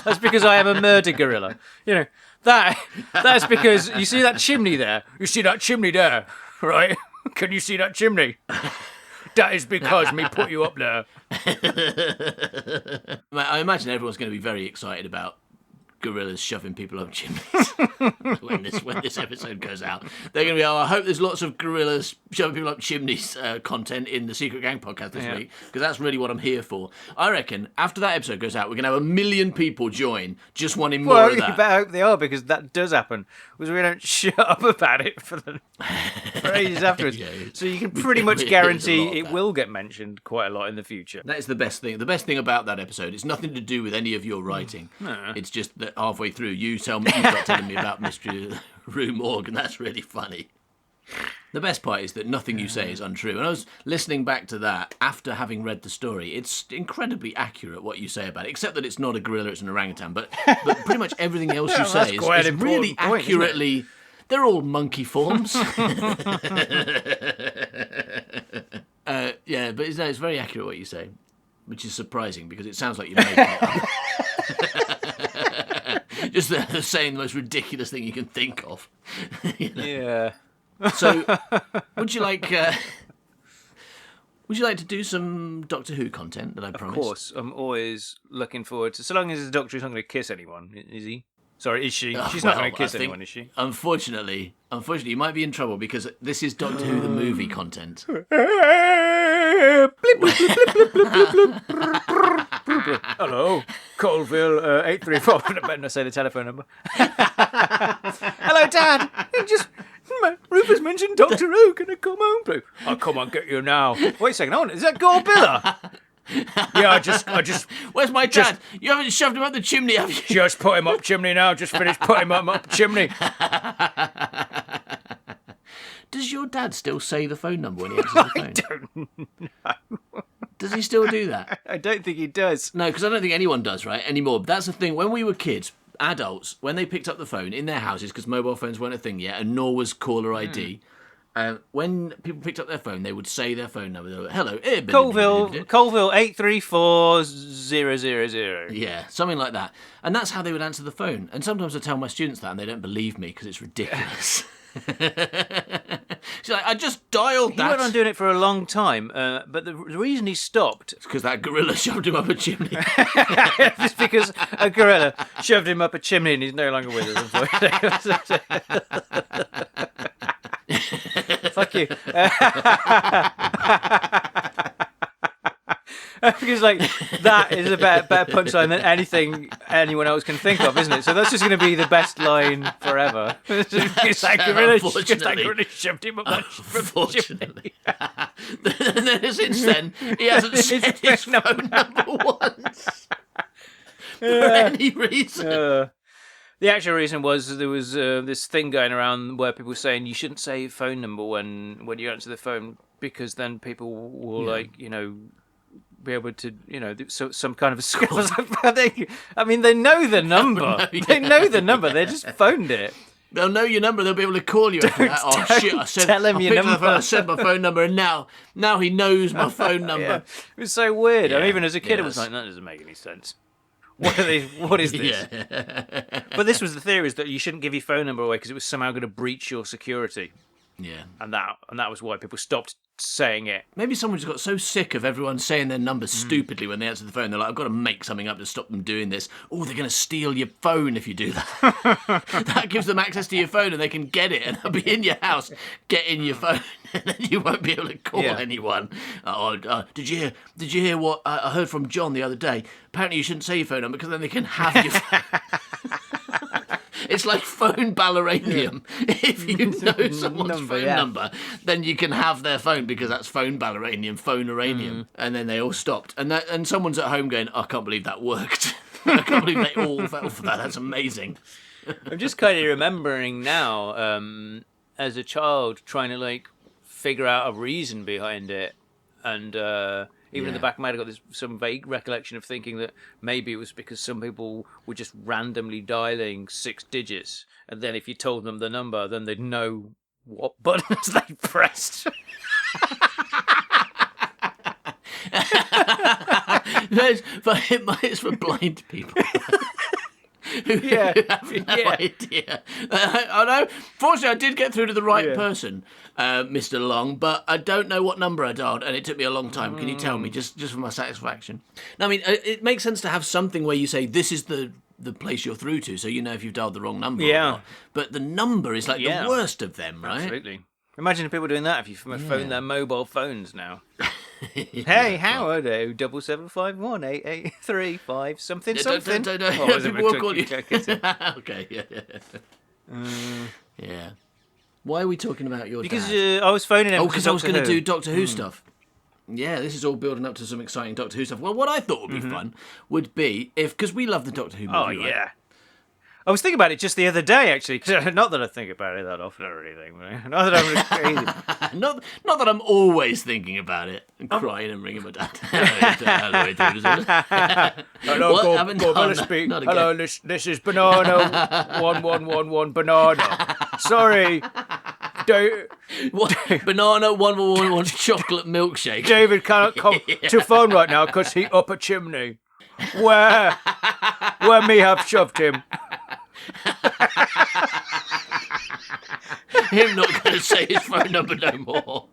That's because I am a murder gorilla. You know, that's because, you see that chimney there? You see that chimney there, right? Can you see that chimney? That is because me put you up there. I imagine everyone's going to be very excited about gorillas shoving people up chimneys when this episode goes out. They're going to be, I hope there's lots of gorillas shoving people up chimneys content in the Secret Gang podcast this week, because that's really what I'm here for. I reckon after that episode goes out, we're going to have 1 million people join just wanting more of You that. better hope they are, because that does happen. Because we don't shut up about it for ages afterwards. So you can pretty much There's a guarantee lot of it that. will get mentioned quite a lot in the future. That is the best thing. The best thing about that episode, it's nothing to do with any of your writing. No. It's just that halfway through, you start telling me about Mystery Rue Morgue, and that's really funny. The best part is that nothing you say is untrue. And I was listening back to that after having read the story. It's incredibly accurate what you say about it, except that it's not a gorilla, it's an orangutan. But pretty much everything else you say is quite an really important point, isn't it? accurately... They're all monkey forms. Yeah, but it's very accurate what you say, which is surprising because it sounds like you're making it up. Just saying the most ridiculous thing you can think of. You know? Yeah. So, would you like to do some Doctor Who content that I promised? Of course, I'm always looking forward to... So long as the Doctor is not going to kiss anyone, is he? Sorry, is she? She's not going to kiss anyone, is she? Unfortunately, you might be in trouble because this is Doctor Who the movie content. Hello, Colville 834. I better not say the telephone number. Hello, Dad. Rufus mentioned Doctor Who. Can I come home, please? I'll come and get you now. Wait a second. Hold on. Is that Gorbilla? Yeah, I just. Where's my dad? You haven't shoved him up the chimney, have you? Just put him up chimney now. Just finished putting him up chimney. Does your dad still say the phone number when he answers the phone? Don't know. Does he still do that? I don't think he does. No, because I don't think anyone does, right, anymore. But that's the thing. When we were kids, adults, when they picked up the phone in their houses, because mobile phones weren't a thing yet, and nor was caller ID, when people picked up their phone, they would say their phone number. They were, hello, Colville 834000. Yeah, something like that. And that's how they would answer the phone. And sometimes I tell my students that, and they don't believe me because it's ridiculous. She's like, I just dialed He that. went on doing it for a long time, but the reason he stopped because that gorilla shoved him up a chimney. is because a gorilla shoved him up a chimney and he's no longer with us, unfortunately. Fuck you. Because like that is a better punchline than anyone else can think of, isn't it? So that's just going to be the best line forever. It's like gorilla shoved him up a Unfortunately. And then since then, he hasn't said his phone number once. For any reason. The actual reason was there was this thing going around where people were saying you shouldn't say your phone number when you answer the phone, because then people will be able to, so some kind of I mean, they know the number. They know the number. They just phoned it. They'll know your number. They'll be able to call you. Oh shit! I said, tell him I your picked up the number. phone, I said my phone number, and now he knows my phone number. Yeah. It was so weird. I mean, Yeah. even as a kid, it was Yes. like, that doesn't make any sense. What are these? What is this? Yeah. But this was the theory, is that you shouldn't give your phone number away because it was somehow going to breach your security, Yeah. and that was why people stopped saying it. Maybe someone just got so sick of everyone saying their number Mm. stupidly when they answer the phone. They're like, I've got to make something up to stop them doing this. Oh, they're going to steal your phone if you do that. That gives them access to your phone and they can get it and they'll be in your house, get in your phone, and then you won't be able to call Yeah. anyone. Did you hear what I heard from John the other day? Apparently you shouldn't say your phone number because then they can have your phone. It's like phone balleranium. If you know someone's phone number, then you can have their phone because that's phone balleranium, phone-uranium. And then they all stopped. And someone's at home going, I can't believe that worked. I can't believe they all fell for that. That's amazing. I'm just kind of remembering now, as a child, trying to figure out a reason behind it, and even in the Yeah. back of my head, I got some vague recollection of thinking that maybe it was because some people were just randomly dialing 6 digits, and then if you told them the number, then they'd know what buttons they pressed. It's for blind people. Who have no idea. I know. Fortunately, I did get through to the right person, Mr. Long, but I don't know what number I dialed, and it took me a long time. Can you tell me, just for my satisfaction? No, I mean, it makes sense to have something where you say, this is the place you're through to, so you know if you've dialed the wrong number or Yeah. not. But the number is like Yeah. the worst of them, right? Absolutely. Imagine people doing that if you phone their mobile phones now. Hey, Howard, 77518835 something something. Don't. Oh, is it People will call you. McCluskey? Okay, yeah. Yeah. Why are we talking about your Because dad? I was phoning him. Oh, because I was going to do Doctor Hmm. Who stuff. Yeah, this is all building up to some exciting Doctor Who stuff. Well, what I thought would be fun would be because we love the Doctor Who movie. Mm-hmm. Oh, right? yeah. I was thinking about it just the other day, actually. 'Cause not that I think about it that often or anything. Not that I'm crazy. Not that I'm always thinking about it and crying and ringing my dad. Hello, Hello, What? go, Haven't go, done better that. speak. Not again. Hello, this is Banana 1111 Banana. Sorry, What? Banana 111 chocolate milkshake. David cannot come to phone right now because he up a chimney. Where me have shoved him. Him not going to say his phone number no more.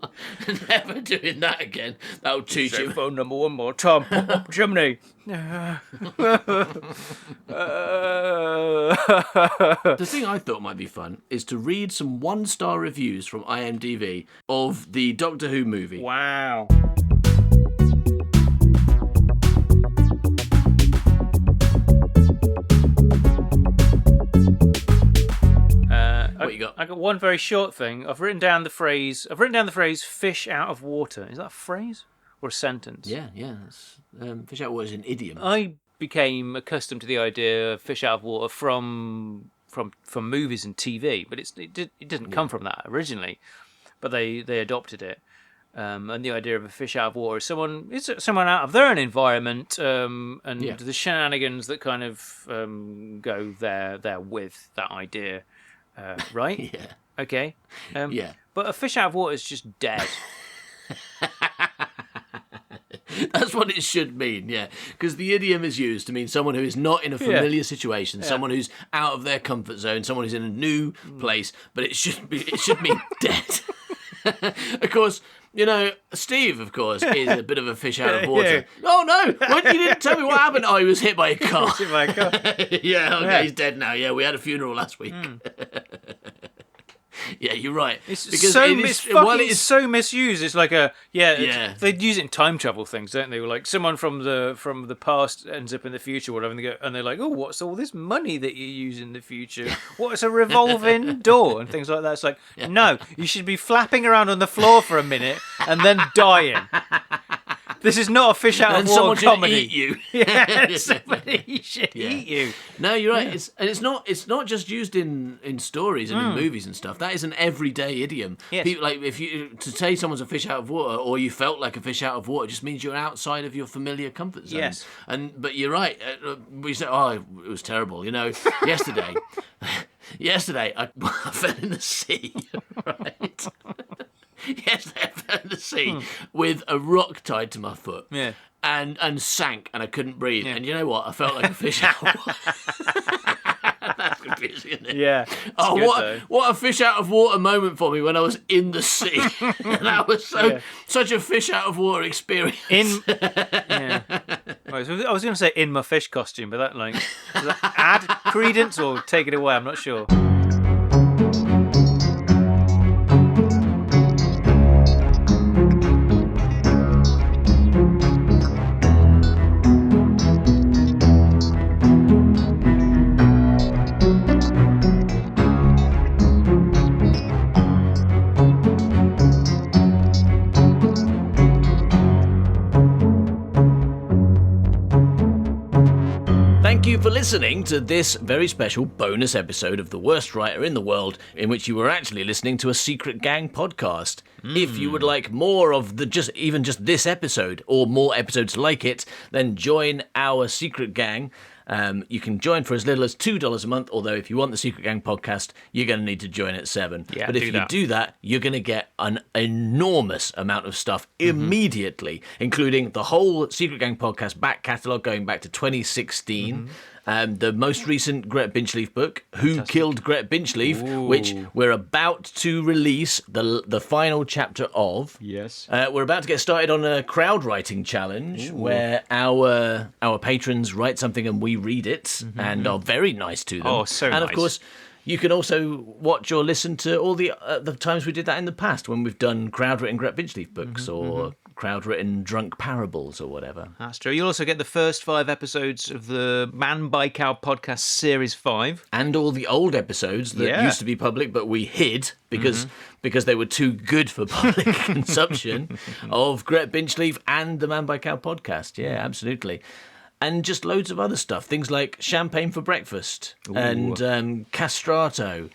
Never doing that again. That'll teach Say him. phone number one more time. Up chimney. The thing I thought might be fun is to read some 1-star reviews from IMDb of the Doctor Who movie. Wow. What you got? I got one very short thing. I've written down the phrase "fish out of water." Is that a phrase or a sentence? Yeah. It's, fish out water is an idiom. I became accustomed to the idea of fish out of water from movies and TV, but it didn't come from that originally. But they adopted it, and the idea of a fish out of water is someone out of their own environment, and the shenanigans that kind of go there with that idea, right? Yeah. Okay. Yeah. But a fish out of water is just dead. That's what it should mean, yeah. Because the idiom is used to mean someone who is not in a familiar situation, someone who's out of their comfort zone, someone who's in a new place, but it should mean dead. Of course, you know, Steve, of course, is a bit of a fish out of water. Yeah. Oh, no, what, you didn't tell me what happened. Oh, he was hit by a car. Oh my God. Yeah, okay, Yeah. he's dead now. Yeah, we had a funeral last week. Yeah, you're right. It's so it is- while it it's is- so misused. It's like a Yeah. They use it in time travel things, don't they? Like someone from the past ends up in the future, or whatever, and they go, and they're like, "Oh, what's all this money that you use in the future? What's a revolving door?" and things like that. It's like, no, you should be flapping around on the floor for a minute and then dying. This is not a fish out and of water someone should comedy. eat you. Yeah, somebody should eat you. No, you're right. It's not just used in stories and in movies and stuff. That is an everyday idiom. Yes. People, like if you to say someone's a fish out of water, or you felt like a fish out of water, just means you're outside of your familiar comfort zone. Yes. But you're right. We said, oh, it was terrible. You know, yesterday, I fell in the sea. Right. Yesterday I fell in the sea with a rock tied to my foot. Yeah. And sank, and I couldn't breathe. And you know what? I felt like a fish out of water. That's confusing, isn't it? Yeah. Oh, It's good, though. what a fish out of water moment for me when I was in the sea. That was such a fish out of water experience. Yeah. Right, so I was going to say in my fish costume, but that like does that add credence or take it away? I'm not sure. Thank you for listening to this very special bonus episode of The Worst Writer in the World, in which you were actually listening to a Secret Gang podcast. If you would like more of just this episode, or more episodes like it, then join our Secret Gang. You can join for as little as $2 a month, although if you want the Secret Gang podcast, you're going to need to join at $7. Yeah, but if do you that. do that, you're going to get an enormous amount of stuff immediately, including the whole Secret Gang podcast back catalogue going back to 2016. The most recent Gret Binchleaf book, Who Killed Gret Binchleaf, which we're about to release the final chapter of. Yes. We're about to get started on a crowd writing challenge where our patrons write something and we read it and are very nice to them. Oh, so And of nice. course, you can also watch or listen to all the times we did that in the past when we've done crowd written Gret Binchleaf books or crowd written drunk parables or whatever. That's true. You'll also get the first 5 episodes of the Man by Cow podcast series 5. And all the old episodes that Yeah. used to be public but we hid because they were too good for public consumption of Gret Binchleaf and the Man by Cow podcast. Yeah, absolutely. And just loads of other stuff. Things like Champagne for Breakfast and Castrato.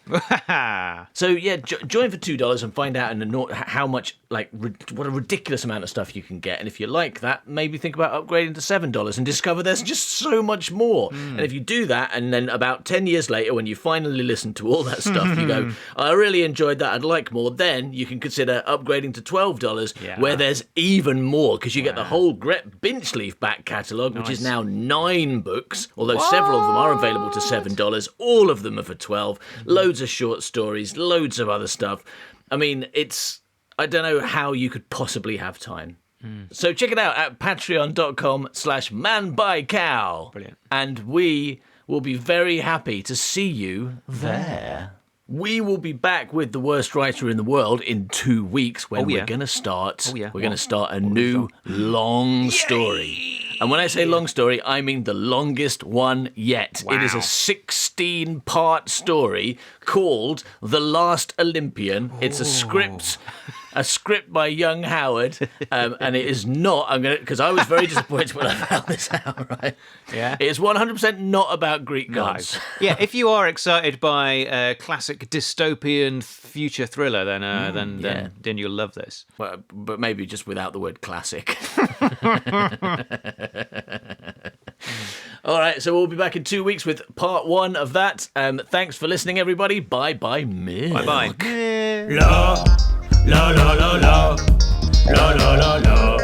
So yeah, join for $2 and find out how much, what a ridiculous amount of stuff you can get. And if you like that, maybe think about upgrading to $7 and discover there's just so much more. And if you do that, and then about 10 years later, when you finally listen to all that stuff, you go, I really enjoyed that, I'd like more, then you can consider upgrading to $12, where there's even more, because you get the whole Gret Binchleaf back catalogue, which is now 9 books, although several of them are available to $7. All of them are for $12. Loads of short stories, loads of other stuff. I mean, I don't know how you could possibly have time. So check it out at patreon.com/manbycow. Brilliant. And we will be very happy to see you there. We will be back with The Worst Writer in the World in 2 weeks when we're going to start. We're going to start a new long story. And when I say long story, I mean the longest one yet. It is a 16-part story called The Last Olympian. It's a script by young Howard, and it is not. because I was very disappointed when I found this out. Right? Yeah. It's 100% not about Greek gods. Yeah, if you are excited by a classic dystopian future thriller, then you'll love this. Well, but maybe just without the word classic. All right, so we'll be back in 2 weeks with part 1 of that. Thanks for listening, everybody. Bye-bye, milk. Bye-bye. La, la, la, la, la, la, la, la, la.